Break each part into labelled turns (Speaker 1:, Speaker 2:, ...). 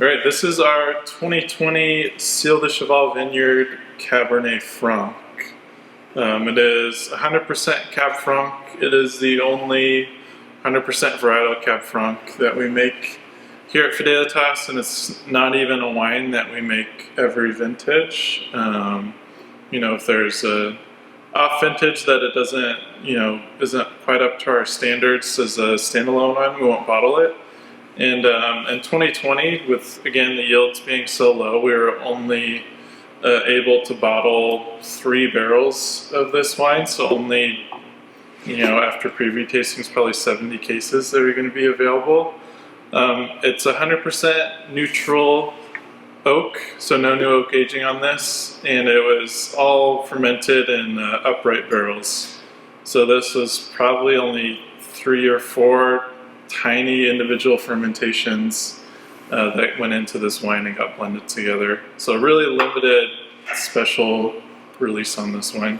Speaker 1: All right, this is our 2020 Ciel du Cheval Vineyard Cabernet Franc. It is 100% Cab Franc. It is the only 100% varietal Cab Franc that we make here at Varietal, and it's not even a wine that we make every vintage. If there's a off vintage that it doesn't, isn't quite up to our standards as a standalone wine, we won't bottle it. And in 2020, with again the yields being so low, we were only able to bottle 3 barrels of this wine. So only, after preview tastings, probably 70 cases that are going to be available. It's 100% neutral oak, so no new oak aging on this, and it was all fermented in upright barrels. So this was probably only 3 or 4 tiny individual fermentations that went into this wine and got blended together. So really limited special release on this wine.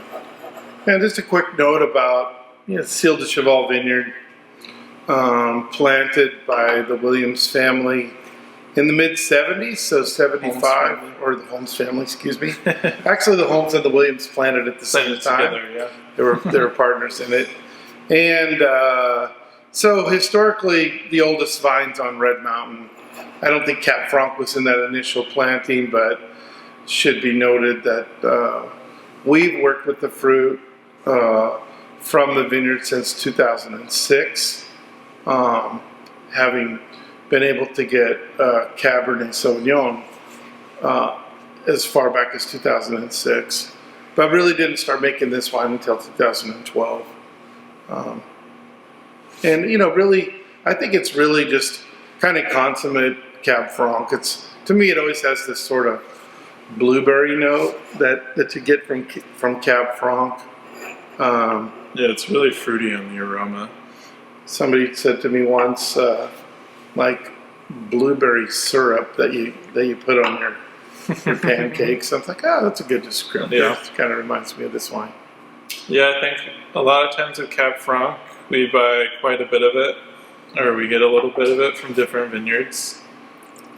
Speaker 2: And just a quick note about Ciel du Cheval Vineyard, planted by the Williams family in the mid-70s, so 75, or the Holmes family, excuse me. Actually, the Holmes and the Williams planted at the same time.
Speaker 1: Together, yeah.
Speaker 2: They were partners in it. And so historically, the oldest vines on Red Mountain, I don't think Cab Franc was in that initial planting, but should be noted that we've worked with the fruit from the vineyard since 2006, having been able to get Cabernet Sauvignon as far back as 2006, but really didn't start making this wine until 2012. And really, I think it's really just kind of consummate Cab Franc. To me, it always has this sort of blueberry note that you get from Cab Franc.
Speaker 1: Yeah, it's really fruity on the aroma.
Speaker 2: Somebody said to me once, like blueberry syrup that you put on your pancakes. I was like, oh, that's a good descriptor.
Speaker 1: Yeah.
Speaker 2: It kind of reminds me of this wine.
Speaker 1: Yeah, I think a lot of times with Cab Franc, we buy quite a bit of it, or we get a little bit of it from different vineyards.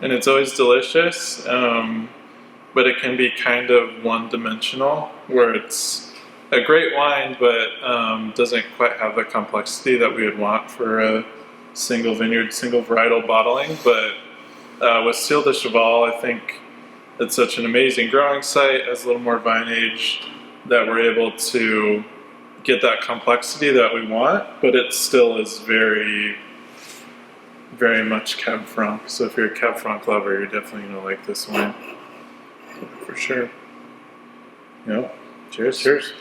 Speaker 1: And it's always delicious, but it can be kind of one-dimensional, where it's a great wine, but doesn't quite have the complexity that we would want for a single vineyard, single varietal bottling. But with Ciel du Cheval, I think it's such an amazing growing site, has a little more vine age, that we're able to get that complexity that we want, but it still is very, very much Cab Franc. So if you're a Cab Franc lover, you're definitely going to like this wine. For sure. Cheers.
Speaker 2: Cheers.